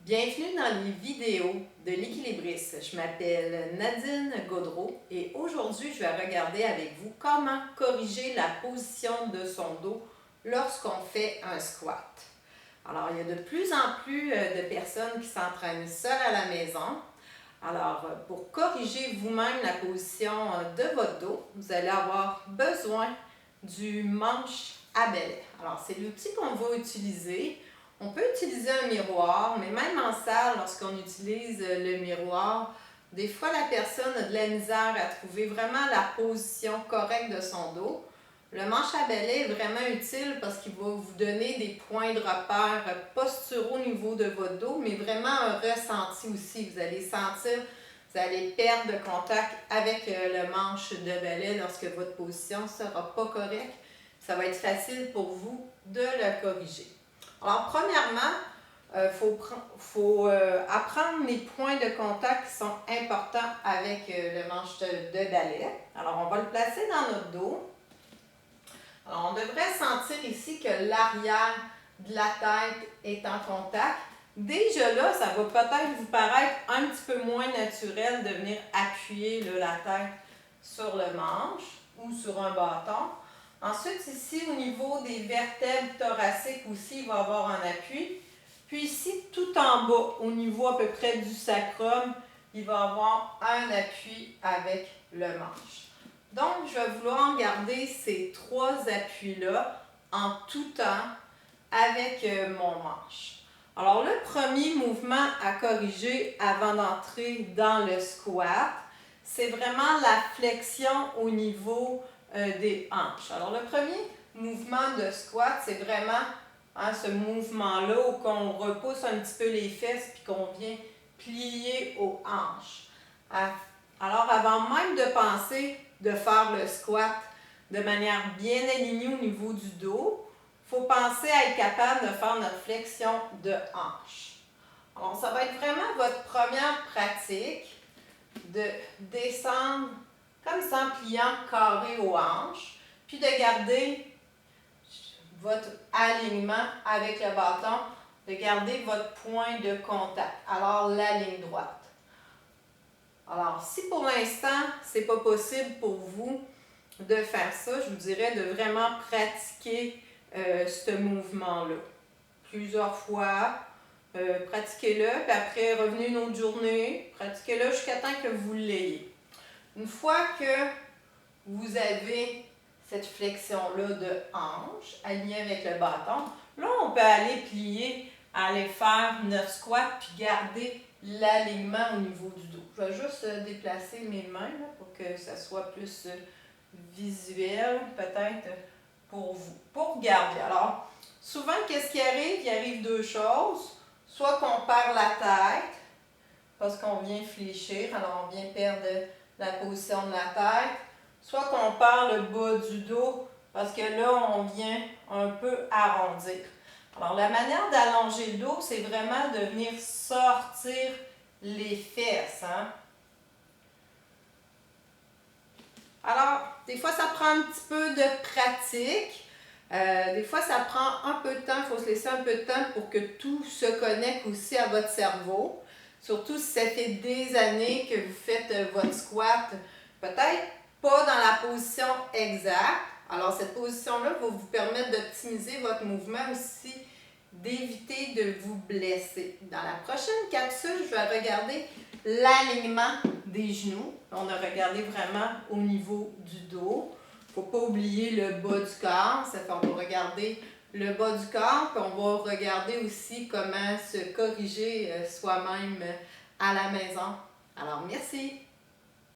Bienvenue dans les vidéos de l'équilibriste. Je m'appelle Nadine Gaudreault et aujourd'hui, je vais regarder avec vous comment corriger la position de son dos lorsqu'on fait un squat. Alors, il y a de plus en plus de personnes qui s'entraînent seules à la maison. Alors, pour corriger vous-même la position de votre dos, vous allez avoir besoin du manche à balai. Alors, c'est l'outil qu'on va utiliser. On peut utiliser un miroir, mais même en salle, lorsqu'on utilise le miroir, des fois la personne a de la misère à trouver vraiment la position correcte de son dos. Le manche à balai est vraiment utile parce qu'il va vous donner des points de repère posturaux au niveau de votre dos, mais vraiment un ressenti aussi. Vous allez sentir, vous allez perdre le contact avec le manche de balai lorsque votre position ne sera pas correcte. Ça va être facile pour vous de le corriger. Alors, premièrement, faut apprendre les points de contact qui sont importants avec le manche de balai. Alors, on va le placer dans notre dos. Alors, on devrait sentir ici que l'arrière de la tête est en contact. Déjà là, ça va peut-être vous paraître un petit peu moins naturel de venir appuyer la tête sur le manche ou sur un bâton. Ensuite, ici, au niveau des vertèbres thoraciques aussi, il va y avoir un appui. Puis ici, tout en bas, au niveau à peu près du sacrum, il va y avoir un appui avec le manche. Donc, je vais vouloir garder ces trois appuis-là en tout temps avec mon manche. Alors, le premier mouvement à corriger avant d'entrer dans le squat, c'est vraiment la flexion au niveau des hanches. Alors, le premier mouvement de squat, c'est vraiment ce mouvement-là où on repousse un petit peu les fesses puis qu'on vient plier aux hanches. Alors, avant même de penser de faire le squat de manière bien alignée au niveau du dos, il faut penser à être capable de faire notre flexion de hanche. Alors, ça va être vraiment votre première pratique de descendre comme ça en pliant carré aux hanches, puis de garder votre alignement avec le bâton, de garder votre point de contact. Alors, la ligne droite. Alors, si pour l'instant, ce n'est pas possible pour vous de faire ça, je vous dirais de vraiment pratiquer ce mouvement-là. Plusieurs fois, pratiquez-le, puis après, revenez une autre journée, pratiquez-le jusqu'à temps que vous l'ayez. Une fois que vous avez cette flexion-là de hanche, alignée avec le bâton, là, on peut aller plier, aller faire notre squat, puis garder l'alignement au niveau du dos. Je vais juste déplacer mes mains là, pour que ça soit plus visuel, peut-être, pour vous. Pour garder. Alors, souvent, qu'est-ce qui arrive? Il arrive deux choses. Soit qu'on perd la tête, parce qu'on vient fléchir, alors on vient perdre la position de la tête. Soit qu'on perd le bas du dos, parce que là, on vient un peu arrondir. Alors, la manière d'allonger le dos, c'est vraiment de venir sortir les fesses. Hein? Alors, des fois, ça prend un petit peu de pratique. Des fois, ça prend un peu de temps. Il faut se laisser un peu de temps pour que tout se connecte aussi à votre cerveau. Surtout si ça fait des années que vous faites votre squat, peut-être pas dans la position exacte. Alors, cette position-là va vous permettre d'optimiser votre mouvement aussi, d'éviter de vous blesser. Dans la prochaine capsule, je vais regarder l'alignement des genoux. On a regardé vraiment au niveau du dos. Il ne faut pas oublier le bas du corps. Ça fait qu'on va regarder le bas du corps, puis on va regarder aussi comment se corriger soi-même à la maison. Alors, merci!